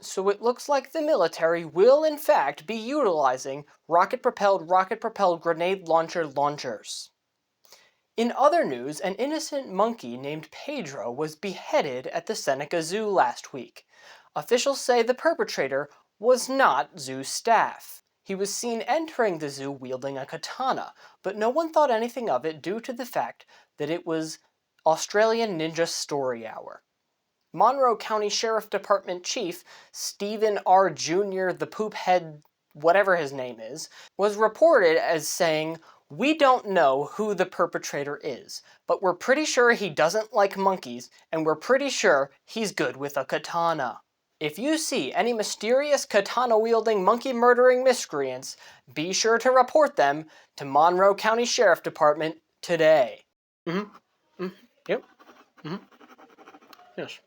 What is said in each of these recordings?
So it looks like the military will in fact be utilizing rocket-propelled grenade launchers. In other news, an innocent monkey named Pedro was beheaded at the Seneca Zoo last week. Officials say the perpetrator was not zoo staff. He was seen entering the zoo wielding a katana, but no one thought anything of it due to the fact that it was Australian Ninja Story Hour. Monroe County Sheriff Department Chief Stephen R. Jr., the poop head, whatever his name is, was reported as saying, "We don't know who the perpetrator is, but we're pretty sure he doesn't like monkeys, and we're pretty sure he's good with a katana." If you see any mysterious katana-wielding, monkey-murdering miscreants, be sure to report them to Monroe County Sheriff Department today. Yep. Yes.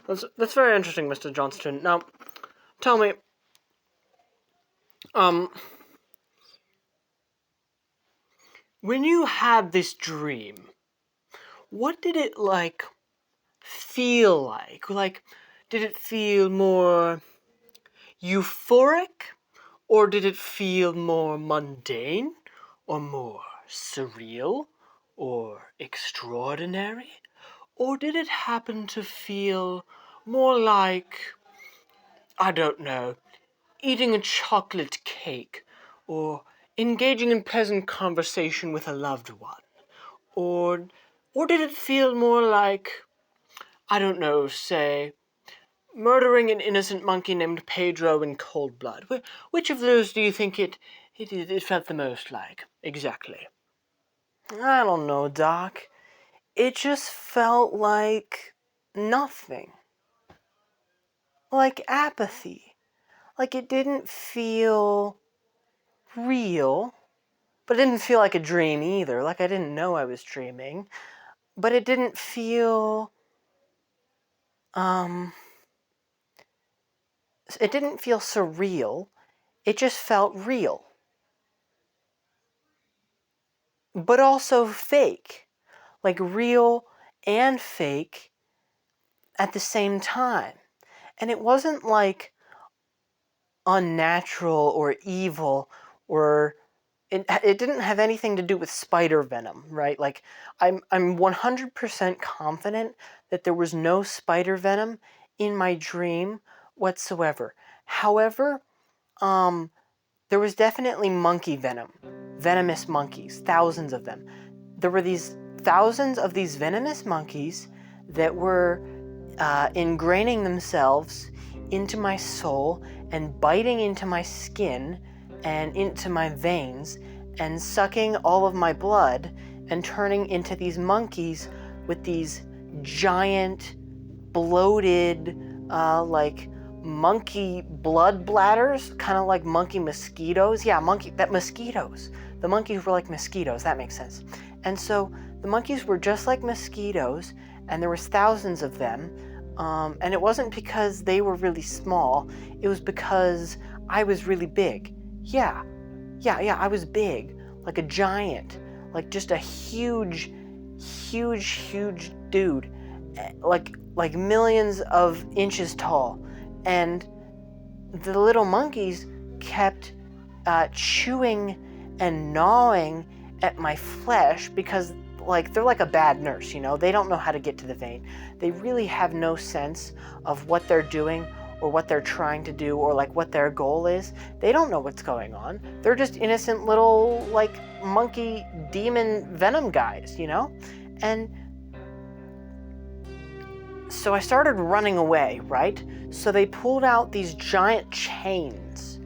That's very interesting, Mr. Johnstin. Now, tell me, when you had this dream, what did it, feel like? Did it feel more euphoric? Or did it feel more mundane? Or more surreal? Or extraordinary? Or did it happen to feel more like, I don't know, eating a chocolate cake, or engaging in pleasant conversation with a loved one? Or did it feel more like, I don't know, say, murdering an innocent monkey named Pedro in cold blood? Which of those do you think it felt the most like, exactly? I don't know, Doc. It just felt like nothing. Like apathy. Like it didn't feel real, but it didn't feel like a dream either. Like I didn't know I was dreaming. But it didn't feel, it didn't feel surreal. It just felt real. But also fake. Like real and fake at the same time. And it wasn't like unnatural or evil, or it didn't have anything to do with spider venom, right? Like I'm 100% confident that there was no spider venom in my dream whatsoever. However, there was definitely monkey venom, venomous monkeys, thousands of them. There were these thousands of these venomous monkeys that were ingraining themselves into my soul and biting into my skin and into my veins and sucking all of my blood and turning into these monkeys with these giant, bloated, monkey blood bladders, kind of like monkey mosquitoes. Yeah, mosquitoes. The monkeys were like mosquitoes, that makes sense. And so the monkeys were just like mosquitoes, and there was thousands of them. And it wasn't because they were really small, it was because I was really big. Yeah, I was big, like a giant, like just a huge dude, like millions of inches tall. And the little monkeys kept chewing and gnawing at my flesh because they're like a bad nurse, they don't know how to get to the vein. They really have no sense of what they're doing or what they're trying to do or what their goal is. They don't know what's going on. They're just innocent little monkey demon venom guys, And so I started running away, right? So they pulled out these giant chains,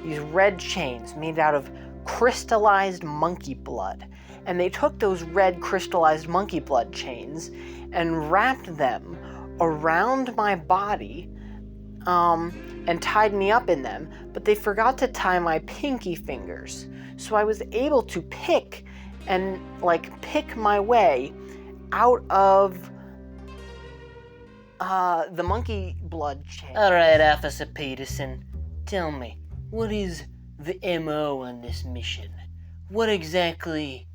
these red chains made out of crystallized monkey blood. And they took those red crystallized monkey blood chains and wrapped them around my body and tied me up in them, but they forgot to tie my pinky fingers. So I was able to pick my way out of the monkey blood chain. All right, Officer Peterson, tell me, what is the MO on this mission? What exactly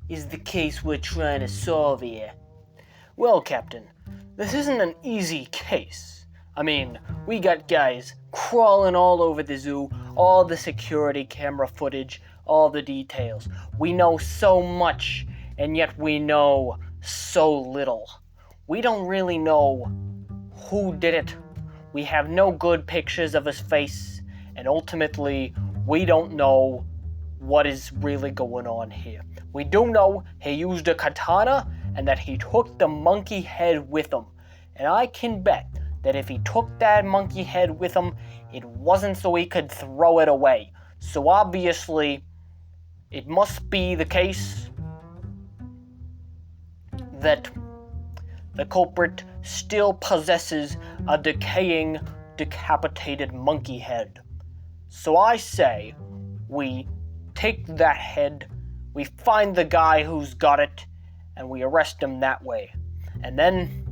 is the case we're trying to solve here? Well, Captain, this isn't an easy case. I mean, we got guys crawling all over the zoo, all the security camera footage, all the details. We know so much, and yet we know so little. We don't really know who did it. We have no good pictures of his face, and ultimately, we don't know what is really going on here. We do know he used a katana and that he took the monkey head with him. And I can bet that if he took that monkey head with him, it wasn't so he could throw it away. So obviously, it must be the case that the culprit still possesses a decaying, decapitated monkey head. So I say, we take that head, we find the guy who's got it, and we arrest him that way. And then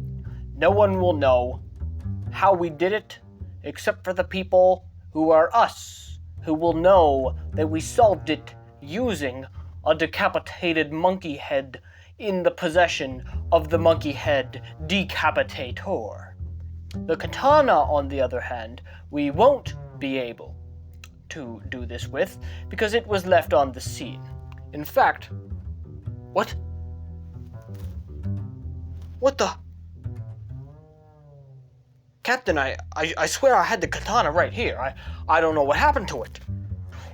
no one will know how we did it, except for the people who are us, who will know that we solved it using a decapitated monkey head in the possession of the monkey head decapitator. The katana, on the other hand, we won't be able to do this with because it was left on the scene. In fact, what the? Captain, I swear I had the katana right here. I don't know what happened to it.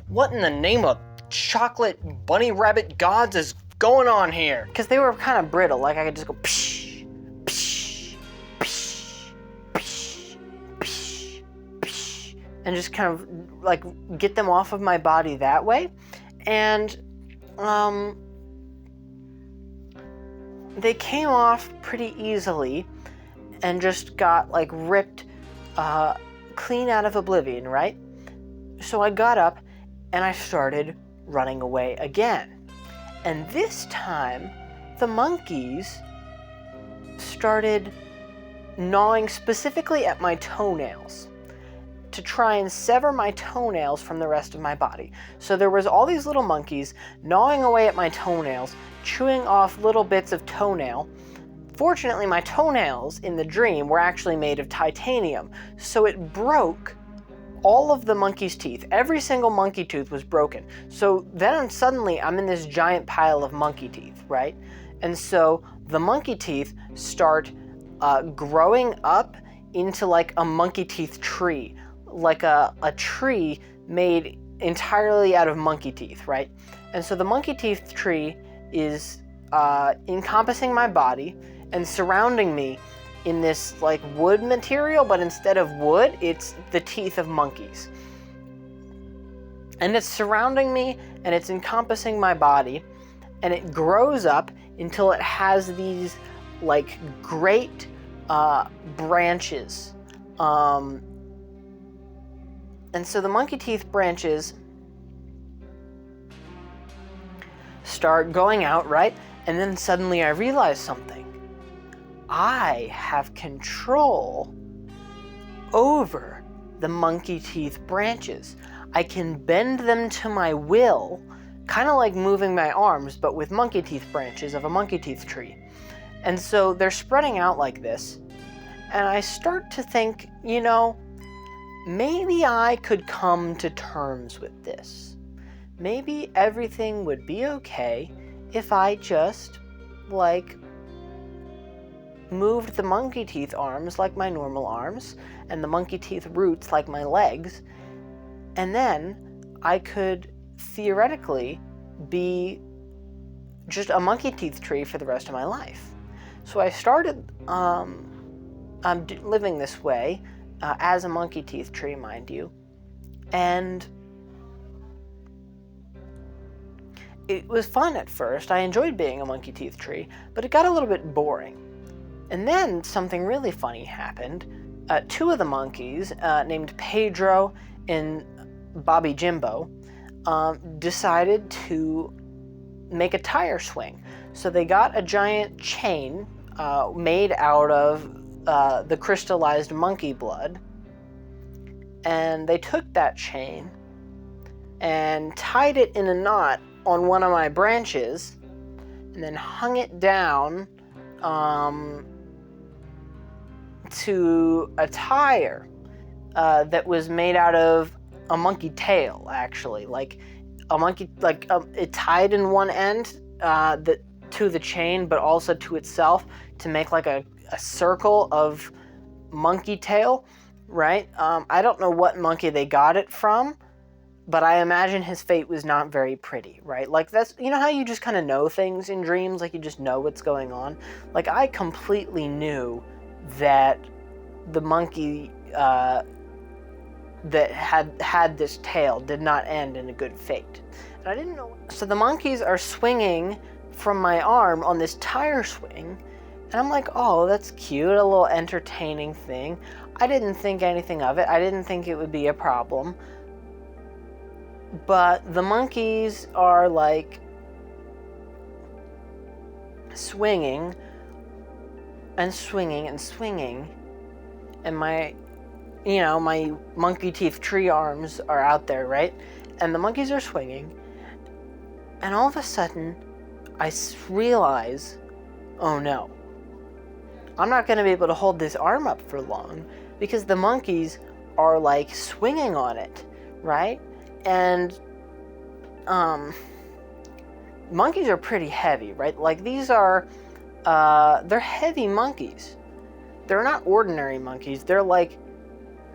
What in the name of chocolate bunny rabbit gods is going on here? Because they were kind of brittle, like I could just go psh, psh, psh, psh, psh, psh, and just kind of like get them off of my body that way. And they came off pretty easily and just got like ripped clean out of oblivion, right? So I got up and I started running away again. And this time, the monkeys started gnawing specifically at my toenails to try and sever my toenails from the rest of my body. So there was all these little monkeys gnawing away at my toenails, chewing off little bits of toenail. Fortunately, my toenails in the dream were actually made of titanium, so it broke all of the monkey's teeth. Every single monkey tooth was broken. So then suddenly I'm in this giant pile of monkey teeth, right? And so the monkey teeth start growing up into like a monkey teeth tree, like a tree made entirely out of monkey teeth, right? And so the monkey teeth tree is encompassing my body and surrounding me in this like wood material, but instead of wood, it's the teeth of monkeys. And it's surrounding me and it's encompassing my body, and it grows up until it has these like great branches. And so the monkey teeth branches start going out, right? And then suddenly I realize something. I have control over the monkey teeth branches. I can bend them to my will, kind of like moving my arms, but with monkey teeth branches of a monkey teeth tree. And so they're spreading out like this. And I start to think, you know, maybe I could come to terms with this. Maybe everything would be okay if I just, like, moved the monkey teeth arms like my normal arms, and the monkey teeth roots like my legs, and then I could theoretically be just a monkey teeth tree for the rest of my life. So I started living this way, as a monkey teeth tree, mind you, and it was fun at first. I enjoyed being a monkey teeth tree, but it got a little bit boring. And then something really funny happened. Two of the monkeys, named Pedro and Bobby Jimbo, decided to make a tire swing. So they got a giant chain made out of the crystallized monkey blood, and they took that chain and tied it in a knot on one of my branches, and then hung it down to a tire that was made out of a monkey tail, actually. Like a monkey, it tied in one end to the chain, but also to itself to make like a circle of monkey tail, right? I don't know what monkey they got it from, but I imagine his fate was not very pretty, right? Like that's, you know how you just kind of know things in dreams, like you just know what's going on? Like I completely knew that the monkey that had this tail did not end in a good fate. And I didn't know. So the monkeys are swinging from my arm on this tire swing, and I'm like, oh, that's cute, a little entertaining thing. I didn't think anything of it. I didn't think it would be a problem. But the monkeys are like swinging and swinging and swinging, and my monkey teeth tree arms are out there, right? And the monkeys are swinging, and all of a sudden, I realize, oh no, I'm not going to be able to hold this arm up for long because the monkeys are like swinging on it, right? And monkeys are pretty heavy, right? Like these are, they're heavy monkeys. They're not ordinary monkeys. They're like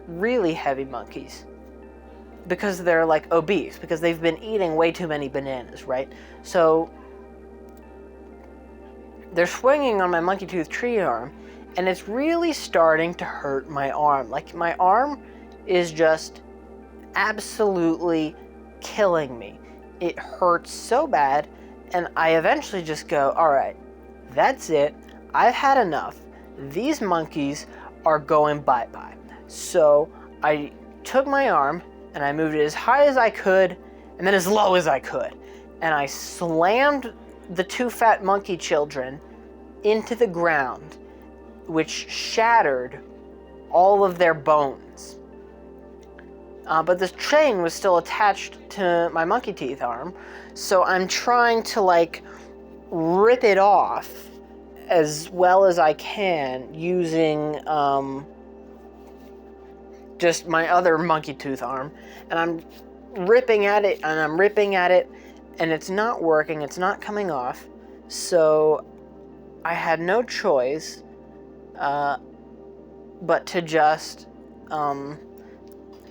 really heavy monkeys because they're like obese, because they've been eating way too many bananas, right? So they're swinging on my monkey tooth tree arm, and it's really starting to hurt my arm. Like my arm is just absolutely killing me. It hurts so bad, and I eventually just go, all right, that's it. I've had enough. These monkeys are going bye-bye. So I took my arm and I moved it as high as I could and then as low as I could. And I slammed the two fat monkey children into the ground, which shattered all of their bones. But the chain was still attached to my monkey teeth arm, so I'm trying to like rip it off as well as I can using just my other monkey tooth arm, and I'm ripping at it and I'm ripping at it, and it's not working, it's not coming off. So I had no choice but to just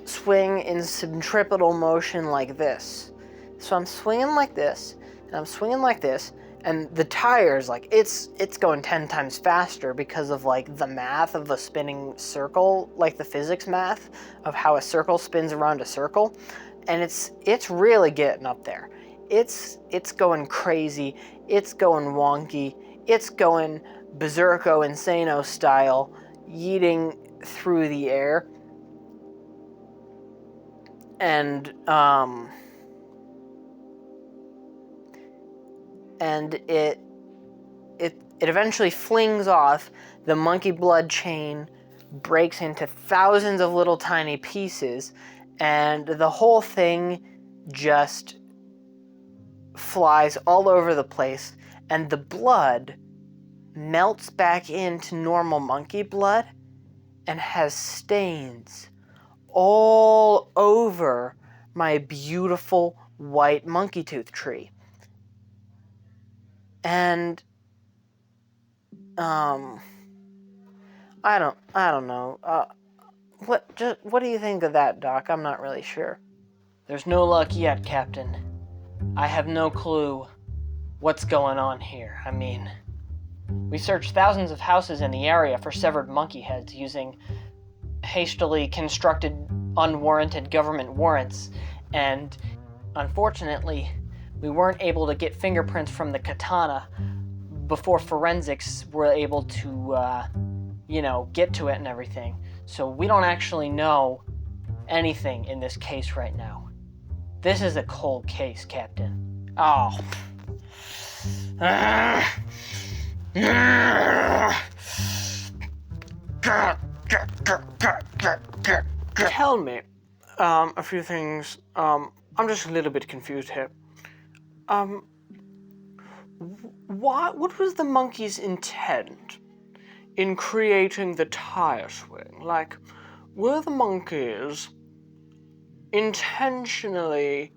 swing in centripetal motion like this. So I'm swinging like this, and I'm swinging like this, and the tires, like, it's going 10 times faster because of, like, the math of a spinning circle, like the physics math of how a circle spins around a circle, and it's really getting up there. It's going crazy, it's going wonky, it's going berserko insano style, yeeting through the air. And it eventually flings off. The monkey blood chain breaks into thousands of little tiny pieces, and the whole thing just flies all over the place, and the blood melts back into normal monkey blood and has stains all over my beautiful white monkey tooth tree. And I don't know. What do you think of that, Doc? I'm not really sure. There's no luck yet, Captain. I have no clue what's going on here. I mean, we searched thousands of houses in the area for severed monkey heads using hastily constructed, unwarranted government warrants, and unfortunately, we weren't able to get fingerprints from the katana before forensics were able to, get to it and everything. So we don't actually know anything in this case right now. This is a cold case, Captain. Oh. Tell me a few things. I'm just a little bit confused here. What was the monkey's intent in creating the tire swing? Like, were the monkeys intentionally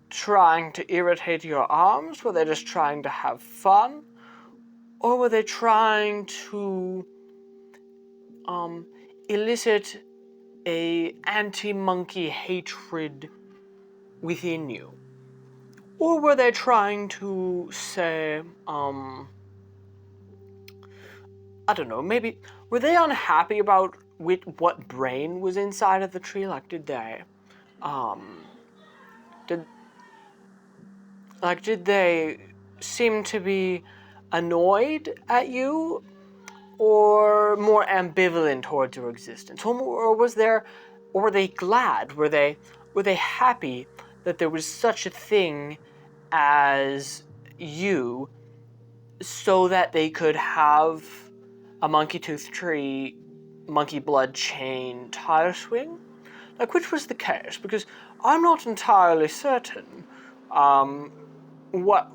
trying to irritate your arms? Were they just trying to have fun? Or were they trying to elicit a anti-monkey hatred within you? Or were they trying to say, I don't know, maybe, were they unhappy about what brain was inside of the tree? Like, did they seem to be annoyed at you, or more ambivalent towards your existence? Or were they glad? Were they happy that there was such a thing as you, so that they could have a monkey tooth tree, monkey blood chain tire swing? Like, which was the case? Because I'm not entirely certain what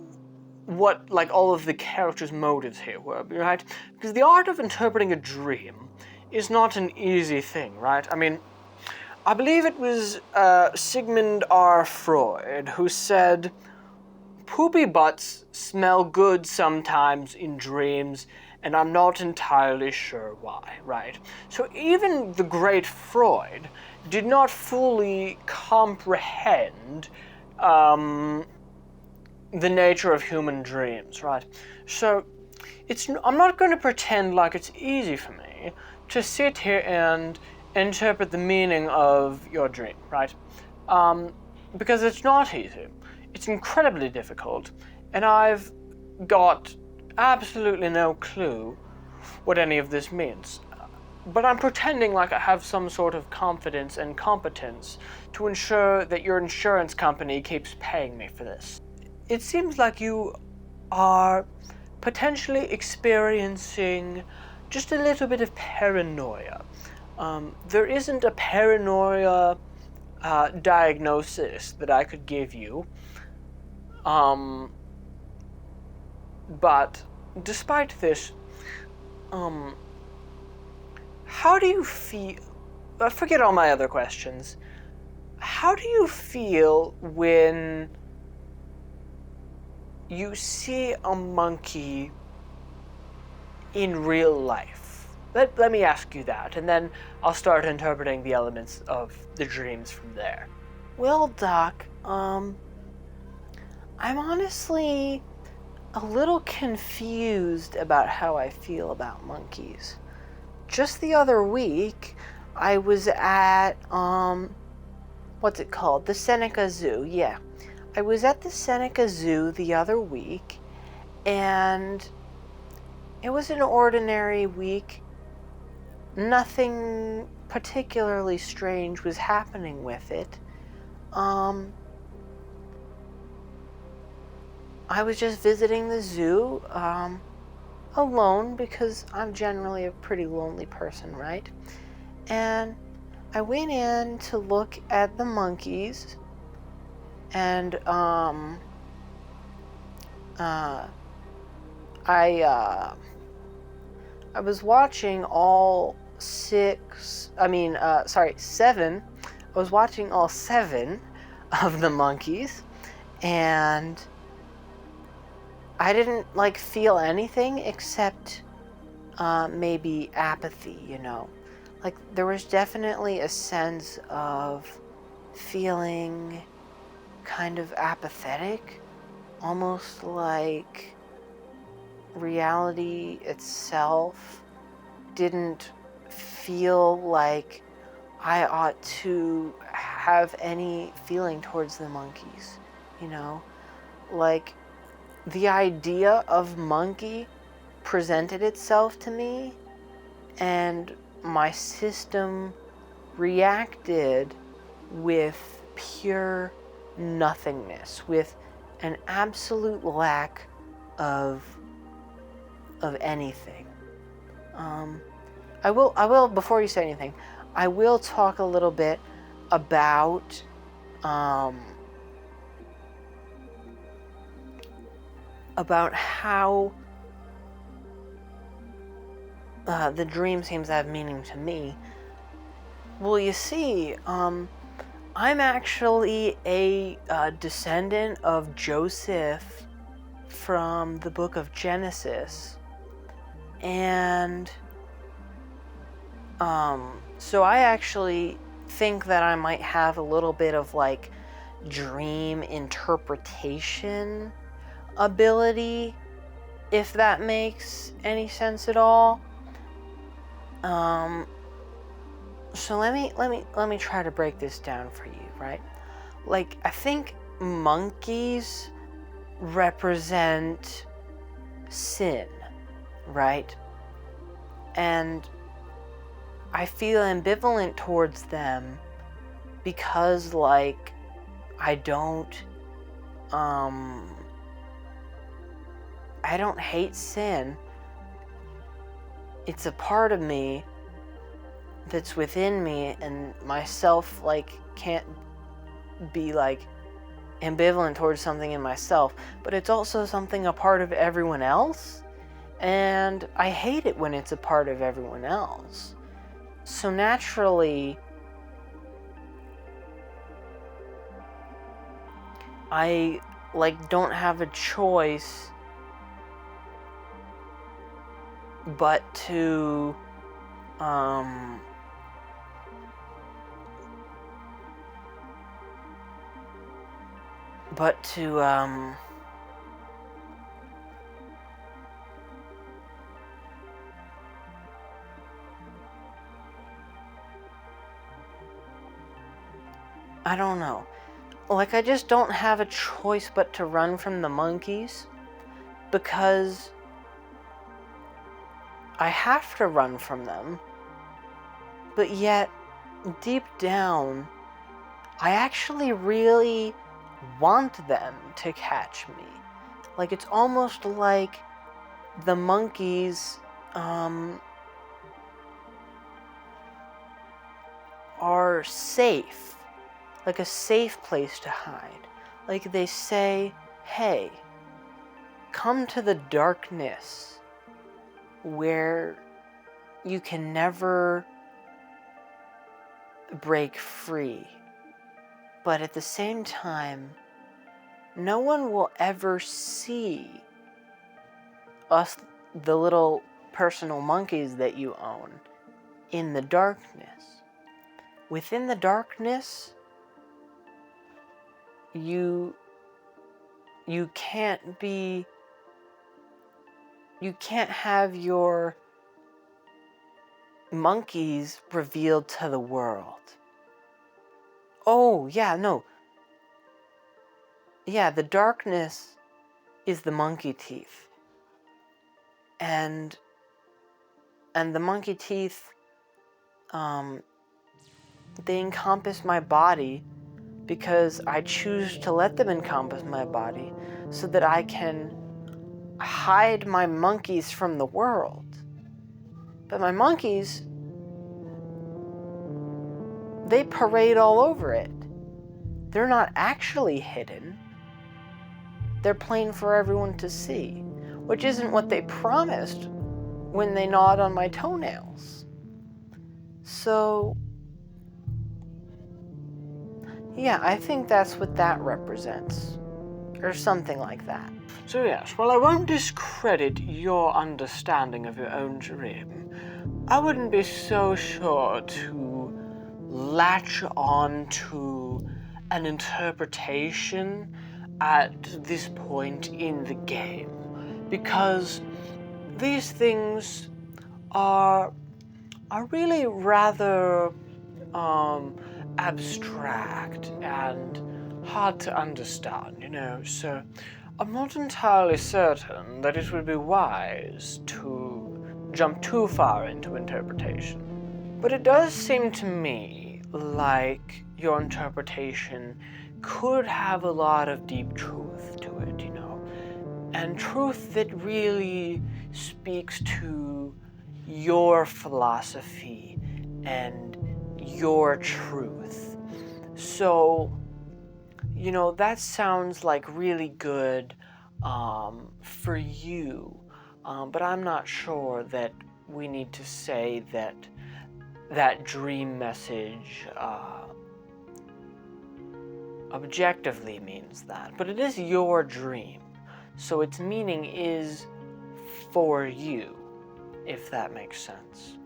like all of the characters' motives here were, right? Because the art of interpreting a dream is not an easy thing, right? I mean, I believe it was Sigmund R. Freud who said, "Poopy butts smell good sometimes in dreams, and I'm not entirely sure why," right? So even the great Freud did not fully comprehend the nature of human dreams, right? So I'm not going to pretend like it's easy for me to sit here and interpret the meaning of your dream, right? Because it's not easy. It's incredibly difficult, and I've got absolutely no clue what any of this means. But I'm pretending like I have some sort of confidence and competence to ensure that your insurance company keeps paying me for this. It seems like you are potentially experiencing just a little bit of paranoia. There isn't a paranoia diagnosis that I could give you. But despite this, how do you feel? Forget all my other questions. How do you feel when you see a monkey in real life? Let me ask you that, and then I'll start interpreting the elements of the dreams from there. Well, Doc, I'm honestly a little confused about how I feel about monkeys. Just the other week, I was at, what's it called? The Seneca Zoo, yeah. I was at the Seneca Zoo the other week, and it was an ordinary week. Nothing particularly strange was happening with it. I was just visiting the zoo, alone, because I'm generally a pretty lonely person, right? And I went in to look at the monkeys, and I was watching all seven. I was watching all 7 of the monkeys, and I didn't feel anything except maybe apathy, you know. Like, there was definitely a sense of feeling kind of apathetic, almost like reality itself didn't feel like I ought to have any feeling towards the monkeys, you know? Like, the idea of monkey presented itself to me, and my system reacted with pure nothingness, with an absolute lack of anything. I will, before you say anything, I will talk a little bit about how the dream seems to have meaning to me. Well, you see, I'm actually a descendant of Joseph from the book of Genesis. And so I actually think that I might have a little bit of like dream interpretation ability, if that makes any sense at all. So let me try to break this down for you, right? Like, I think monkeys represent sin, right? And I feel ambivalent towards them because, like, I don't hate sin. It's a part of me that's within me, and myself, like, can't be, like, ambivalent towards something in myself, but it's also something a part of everyone else, and I hate it when it's a part of everyone else. So naturally, I, like, don't have a choice but to I don't know. Like, I just don't have a choice but to run from the monkeys, because I have to run from them. But yet, deep down, I actually really want them to catch me. Like, it's almost like the monkeys are safe. Like a safe place to hide. Like, they say, hey, come to the darkness where you can never break free. But at the same time, no one will ever see us, the little personal monkeys that you own, in the darkness. Within the darkness, you can't have your monkeys revealed to the world. Oh, yeah, no. Yeah, the darkness is the monkey teeth. And the monkey teeth, they encompass my body because I choose to let them encompass my body so that I can hide my monkeys from the world. But my monkeys, they parade all over it. They're not actually hidden. They're plain for everyone to see, which isn't what they promised when they gnawed on my toenails. So, yeah, I think that's what that represents, or something like that. So yes, while I won't discredit your understanding of your own dream, I wouldn't be so sure to latch on to an interpretation at this point in the game, because these things are really rather abstract and hard to understand, you know, so I'm not entirely certain that it would be wise to jump too far into interpretation. But it does seem to me like your interpretation could have a lot of deep truth to it, you know, and truth that really speaks to your philosophy and your truth. So, you know, that sounds like really good for you, but I'm not sure that we need to say that that dream message objectively means that, but it is your dream, so its meaning is for you, if that makes sense.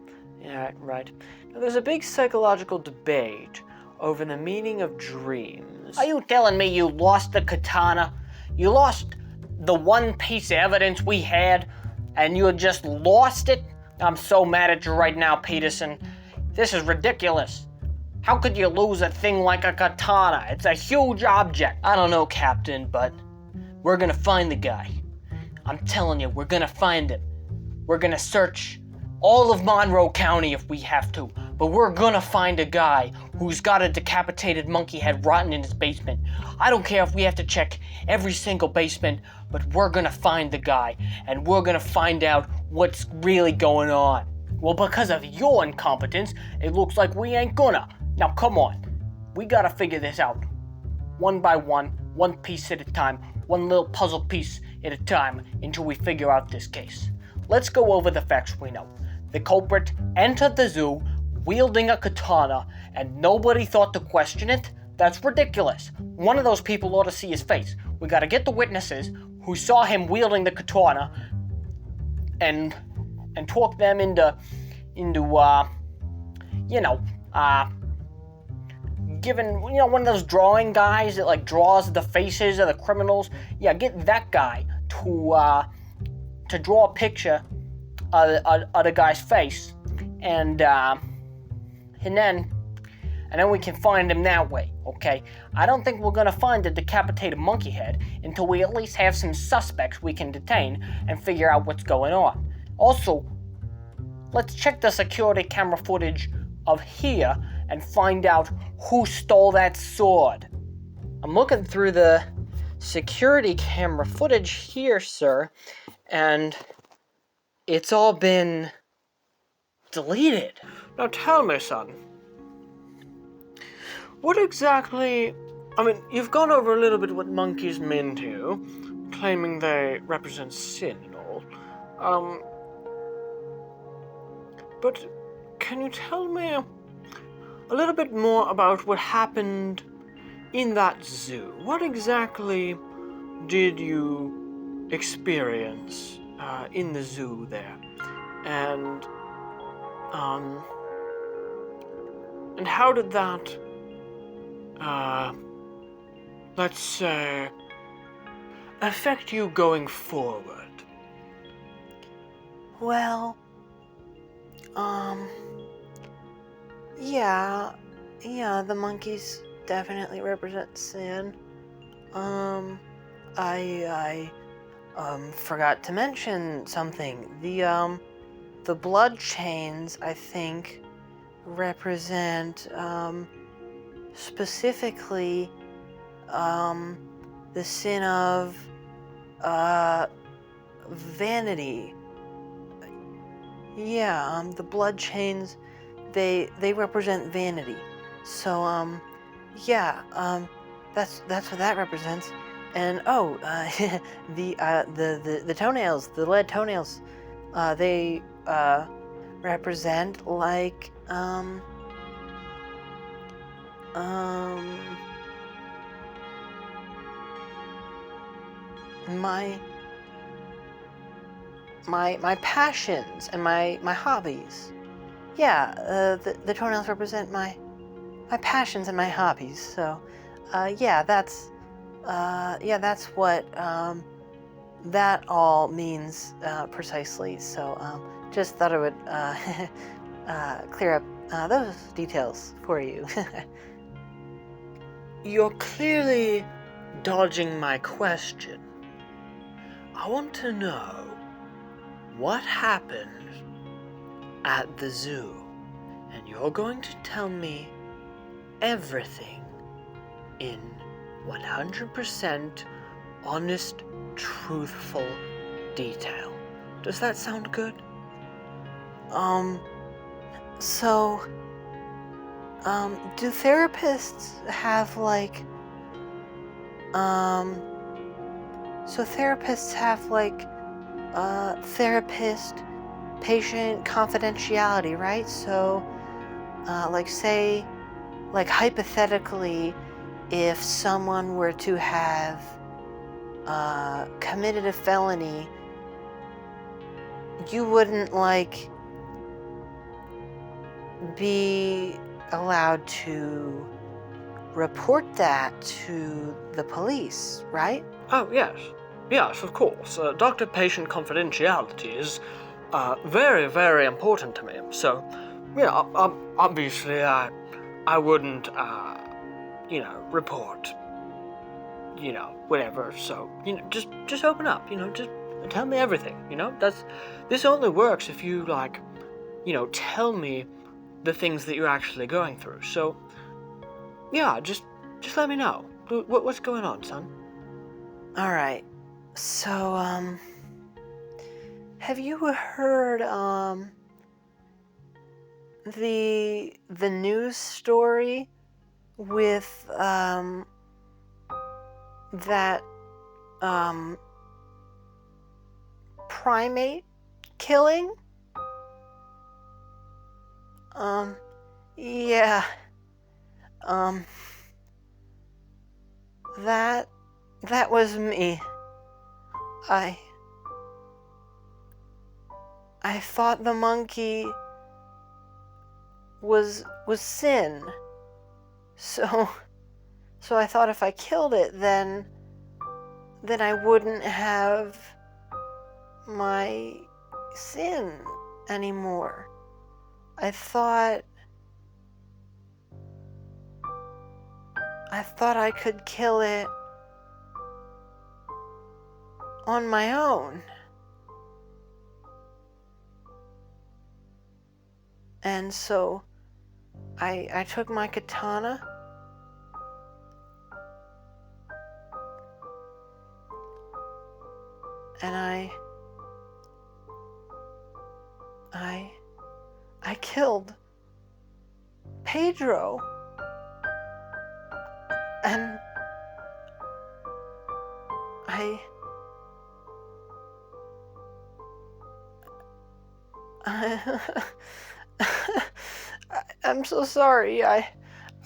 Yeah, right. Now, there's a big psychological debate over the meaning of dreams. Are you telling me you lost the katana? You lost the one piece of evidence we had, and you just lost it? I'm so mad at you right now, Peterson. This is ridiculous. How could you lose a thing like a katana? It's a huge object. I don't know, Captain, but we're gonna find the guy. I'm telling you, we're gonna find him. We're gonna search all of Monroe County if we have to, but we're gonna find a guy who's got a decapitated monkey head rotting in his basement. I don't care if we have to check every single basement, but we're gonna find the guy, and we're gonna find out what's really going on. Well, because of your incompetence, it looks like we ain't gonna. Now, come on. We gotta figure this out. One by one piece at a time, one little puzzle piece at a time until we figure out this case. Let's go over the facts we know. The culprit entered the zoo wielding a katana, and nobody thought to question it? That's ridiculous. One of those people ought to see his face. We gotta get the witnesses who saw him wielding the katana and talk them into given, one of those drawing guys that like draws the faces of the criminals. Yeah, get that guy to draw a picture of the guy's face, and then we can find him that way, okay? I don't think we're gonna find the decapitated monkey head until we at least have some suspects we can detain and figure out what's going on. Also, let's check the security camera footage of here and find out who stole that sword. I'm looking through the security camera footage here, sir, and it's all been deleted. Now tell me, son, what exactly... you've gone over a little bit what monkeys mean to you, claiming they represent sin and all. But can you tell me a little bit more about what happened in that zoo? What exactly did you experience in the zoo there? And how did that, let's say, affect you going forward? Well, yeah, the monkeys definitely represent sin. I forgot to mention something. The blood chains, I think, represent, specifically, the sin of, vanity. Yeah, the blood chains, they represent vanity. So, that's what that represents. And the toenails, the lead toenails, they represent like my passions and my hobbies. Yeah, the toenails represent my passions and my hobbies. So, that's what that all means precisely. So, just thought I would clear up those details for you. You're clearly dodging my question. I want to know what happened at the zoo, and you're going to tell me everything in 100% honest, truthful detail. Does that sound good? Do therapists have therapist patient confidentiality, right? So, like hypothetically, if someone were to have committed a felony, you wouldn't be allowed to report that to the police, right? Oh, yes. Yes, of course. Doctor-patient confidentiality is very, very important to me. So, yeah, obviously, I wouldn't, report, whatever. So, just open up, just tell me everything, this only works if you, tell me the things that you're actually going through. So, yeah, just let me know. What's going on, son? All right. So, have you heard, the news story with, that, primate killing? Yeah. That was me. I thought the monkey was sin. So I thought if I killed it, then I wouldn't have my sin anymore. I thought I could kill it on my own. And so I took my katana and I killed Pedro. And I'm so sorry. I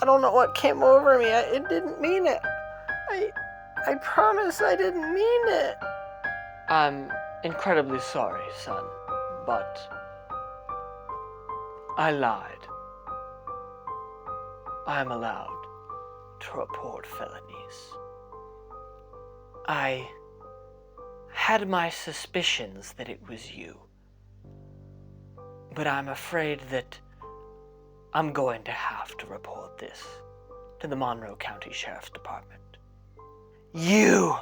don't know what came over me. I didn't mean it. I promise I didn't mean it. I'm incredibly sorry, son, but I lied. I'm allowed to report felonies. I had my suspicions that it was you, but I'm afraid that I'm going to have to report this to the Monroe County Sheriff's Department. You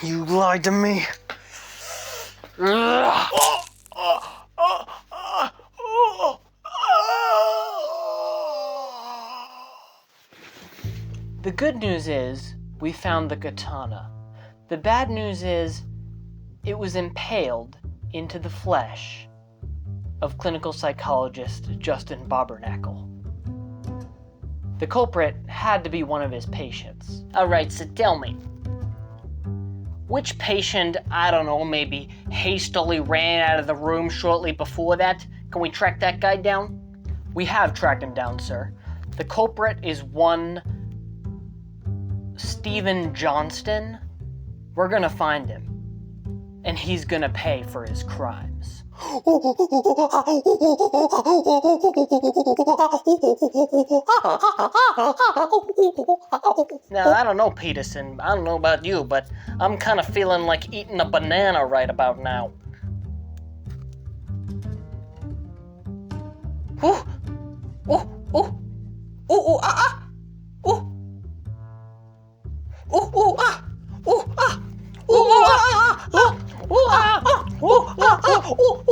lied to me. The good news is we found the katana. The bad news is it was impaled into the flesh of clinical psychologist Justin Bobernacle. The culprit had to be one of his patients. Alright, so tell me, which patient, I don't know, maybe hastily ran out of the room shortly before that? Can we track that guy down? We have tracked him down, sir. The culprit is one Stephen Johnstin. We're gonna find him, and he's gonna pay for his crimes. Now, I don't know, Peterson. I don't know about you, but I'm kind of feeling like eating a banana right about now. Ooh, ooh, ooh, ooh, ooh, ah, ah, ooh, ooh, ooh, ah, ooh, ah, ooh, ah, ah, ooh, ah, ooh, ah, ooh,